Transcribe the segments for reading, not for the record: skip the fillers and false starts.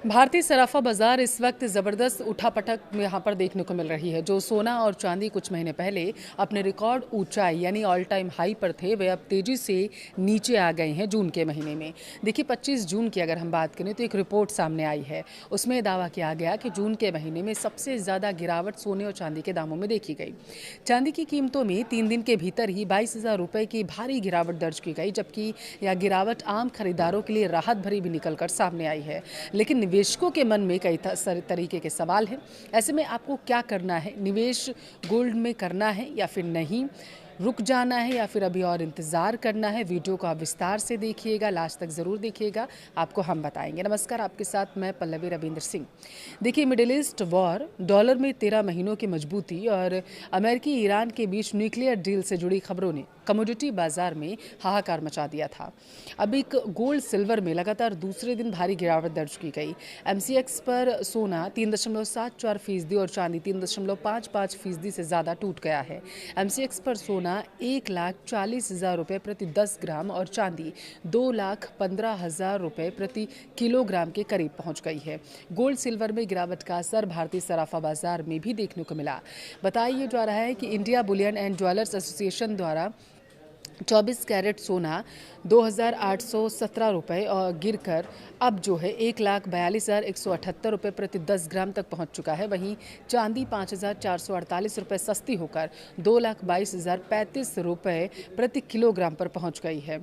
भारतीय सराफा बाजार इस वक्त ज़बरदस्त उठापटक यहाँ पर देखने को मिल रही है। जो सोना और चांदी कुछ महीने पहले अपने रिकॉर्ड ऊंचाई यानी ऑल टाइम हाई पर थे, वे अब तेजी से नीचे आ गए हैं जून के महीने में। देखिए 25 जून की अगर हम बात करें तो एक रिपोर्ट सामने आई है। उसमें दावा किया गया कि जून के महीने में सबसे ज़्यादा गिरावट सोने और चांदी के दामों में देखी गई। चांदी की कीमतों में 3 दिन के भीतर ही 22,000 रुपये की भारी गिरावट दर्ज की गई, जबकि यह गिरावट आम खरीदारों के लिए राहत भरी भी निकलकर सामने आई है। लेकिन निवेशकों के मन में कई तरीके के सवाल हैं। ऐसे में आपको क्या करना है? निवेश गोल्ड में करना है या फिर नहीं? रुक जाना है या फिर अभी और इंतज़ार करना है? वीडियो को आप विस्तार से देखिएगा, लास्ट तक ज़रूर देखिएगा, आपको हम बताएंगे। नमस्कार, आपके साथ मैं पल्लवी रविंद्र सिंह। देखिए, मिडिल ईस्ट वॉर, डॉलर में 13 महीनों की मजबूती और अमेरिकी ईरान के बीच न्यूक्लियर डील से जुड़ी खबरों ने कमोडिटी बाजार में हाहाकार मचा दिया था। अब एक गोल्ड सिल्वर में लगातार दूसरे दिन भारी गिरावट दर्ज की गई। MCX पर सोना 3.74% और चांदी 3.55% से ज़्यादा टूट गया है। MCX पर सोना 1,40,000 रुपये प्रति 10 ग्राम और चांदी 2,15,000 रुपये प्रति किलोग्राम के करीब पहुंच गई है। गोल्ड सिल्वर में गिरावट का असर भारतीय सराफा बाजार में भी देखने को मिला। बताया जा रहा है कि India Boolean and jewellers association द्वारा 24 कैरेट सोना 2,817 रुपये और गिरकर अब जो है 1,42,178 रुपये प्रति 10 ग्राम तक पहुंच चुका है। वहीं चांदी 5,448 रुपये सस्ती होकर 2,22,035 रुपये प्रति किलोग्राम पर पहुंच गई है।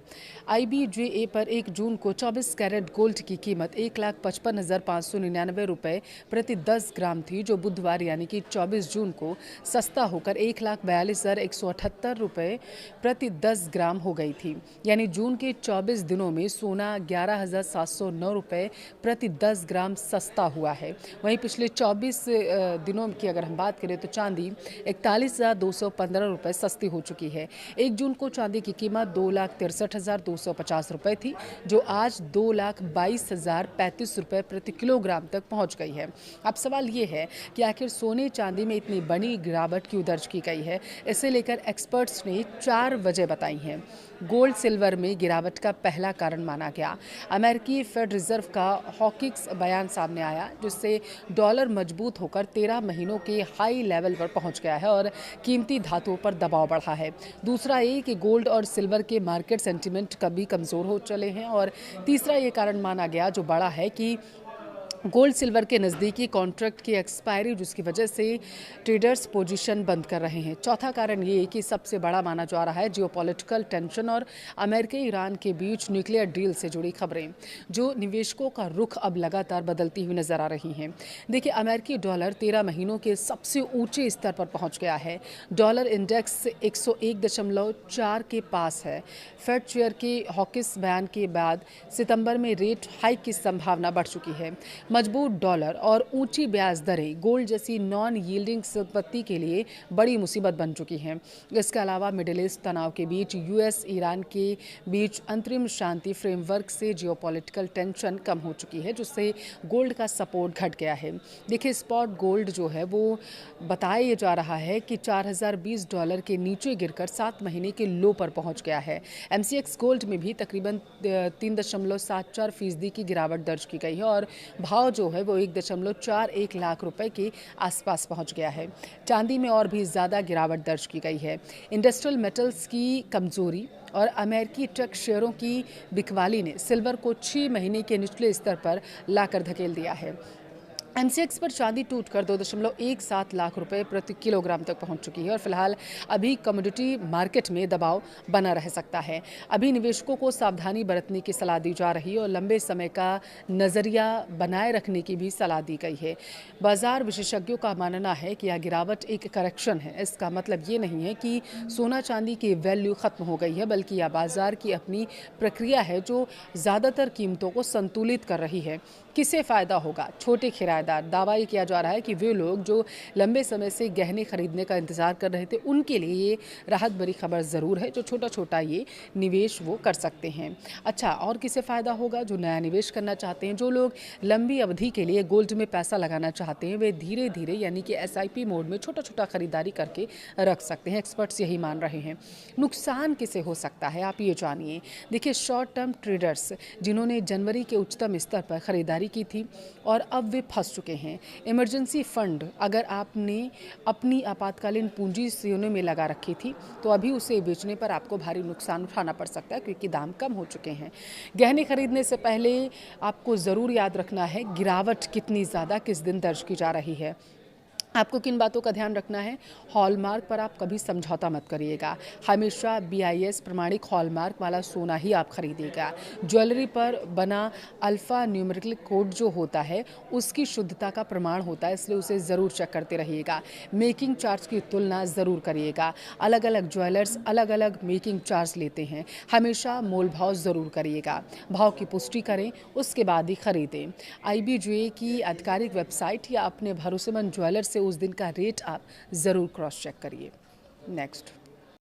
IBJA पर 1 जून को 24 कैरेट गोल्ड की कीमत 1,55,599 रुपये प्रति 10 ग्राम थी, जो बुधवार यानी कि 24 जून को सस्ता होकर 1,42,178 रुपये प्रति 10 ग्राम हो गई थी। यानी जून के 24 दिनों में सोना 11,709 रुपये प्रति 10 ग्राम सस्ता हुआ है। वहीं पिछले 24 दिनों की अगर हम बात करें तो चांदी 41,215 रुपये सस्ती हो चुकी है। 1 जून को चांदी की कीमत 2,63,250 रुपये थी, जो आज 2,22,035 रुपये प्रति किलोग्राम तक पहुंच गई है। अब सवाल ये है कि आखिर सोने चांदी में इतनी बड़ी गिरावट क्यों दर्ज की गई है? इसे लेकर एक्सपर्ट्स ने 4 वजह बताई हैं। गोल्ड सिल्वर में गिरावट का पहला कारण माना गया अमेरिकी फेड रिजर्व का हॉकिक्स बयान सामने आया, जिससे डॉलर मजबूत होकर 13 महीनों के हाई लेवल पर पहुंच गया है और कीमती धातुओं पर दबाव बढ़ा है। दूसरा ये कि गोल्ड और सिल्वर के मार्केट सेंटिमेंट कभी कमज़ोर हो चले हैं। और तीसरा ये कारण माना गया जो बड़ा है कि गोल्ड सिल्वर के नज़दीकी कॉन्ट्रैक्ट की एक्सपायरी, जिसकी वजह से ट्रेडर्स पोजीशन बंद कर रहे हैं। चौथा कारण ये कि सबसे बड़ा माना जा रहा है जियोपॉलिटिकल टेंशन और अमेरिका ईरान के बीच न्यूक्लियर डील से जुड़ी खबरें, जो निवेशकों का रुख अब लगातार बदलती हुई नजर आ रही हैं। देखिए, अमेरिकी डॉलर 13 महीनों के सबसे ऊंचे स्तर पर पहुंच गया है। डॉलर इंडेक्स 101.4 के पास है। फेड चेयर के हॉकिस बयान के बाद सितंबर में रेट हाइक की संभावना बढ़ चुकी है। मजबूत डॉलर और ऊंची ब्याज दरें गोल्ड जैसी नॉन यील्डिंग संपत्ति के लिए बड़ी मुसीबत बन चुकी हैं। इसके अलावा मिडिल ईस्ट तनाव के बीच US ईरान के बीच अंतरिम शांति फ्रेमवर्क से जियोपॉलिटिकल टेंशन कम हो चुकी है, जिससे गोल्ड का सपोर्ट घट गया है। देखिए, स्पॉट गोल्ड जो है वो बताया जा रहा है कि $4,020 के नीचे गिरकर 7 महीने के लो पर पहुंच गया है। MCX गोल्ड में भी तकरीबन 3.74% की गिरावट दर्ज की गई है और भाव जो है वो 1.41 लाख रुपए के आसपास पहुंच गया है। चांदी में और भी ज़्यादा गिरावट दर्ज की गई है। इंडस्ट्रियल मेटल्स की कमजोरी और अमेरिकी टेक शेयरों की बिकवाली ने सिल्वर को 6 महीने के निचले स्तर पर लाकर धकेल दिया है। MCX पर चांदी टूटकर 2.17 लाख रुपए प्रति किलोग्राम तक पहुंच चुकी है और फिलहाल अभी कमोडिटी मार्केट में दबाव बना रह सकता है। अभी निवेशकों को सावधानी बरतने की सलाह दी जा रही है और लंबे समय का नज़रिया बनाए रखने की भी सलाह दी गई है। बाजार विशेषज्ञों का मानना है कि यह गिरावट एक करेक्शन है। इसका मतलब ये नहीं है कि सोना चांदी की वैल्यू ख़त्म हो गई है, बल्कि यह बाजार की अपनी प्रक्रिया है जो ज़्यादातर कीमतों को संतुलित कर रही है। किसे फ़ायदा होगा? छोटे किराएदार। दावा ये किया जा रहा है कि वे लोग जो लंबे समय से गहने खरीदने का इंतज़ार कर रहे थे, उनके लिए ये राहत भरी खबर ज़रूर है। जो छोटा छोटा ये निवेश वो कर सकते हैं। अच्छा, और किसे फ़ायदा होगा? जो नया निवेश करना चाहते हैं, जो लोग लंबी अवधि के लिए गोल्ड में पैसा लगाना चाहते हैं, वे धीरे धीरे यानी कि SIP मोड में छोटा छोटा खरीदारी करके रख सकते हैं। एक्सपर्ट्स यही मान रहे हैं। नुकसान किसे हो सकता है, आप ये जानिए। देखिए, शॉर्ट टर्म ट्रेडर्स जिन्होंने जनवरी के उच्चतम स्तर पर खरीदारी जारी की थी और अब वे फंस चुके हैं। इमरजेंसी फंड अगर आपने अपनी आपातकालीन पूंजी सोने में लगा रखी थी तो अभी उसे बेचने पर आपको भारी नुकसान उठाना पड़ सकता है, क्योंकि दाम कम हो चुके हैं। गहने खरीदने से पहले आपको ज़रूर याद रखना है गिरावट कितनी ज़्यादा किस दिन दर्ज की जा रही है। आपको किन बातों का ध्यान रखना है? हॉलमार्क पर आप कभी समझौता मत करिएगा। हमेशा BIS प्रमाणिक हॉलमार्क वाला सोना ही आप खरीदिएगा। ज्वेलरी पर बना अल्फ़ा न्यूमेरिकल कोड जो होता है उसकी शुद्धता का प्रमाण होता है, इसलिए उसे ज़रूर चेक करते रहिएगा। मेकिंग चार्ज की तुलना ज़रूर करिएगा। अलग अलग ज्वेलर्स अलग अलग मेकिंग चार्ज लेते हैं। हमेशा मोल भाव ज़रूर करिएगा। भाव की पुष्टि करें, उसके बाद ही खरीदें। IBJ की आधिकारिक वेबसाइट या अपने भरोसेमंद ज्वेलर से उस दिन का रेट आप ज़रूर क्रॉस चेक करिए। नेक्स्ट।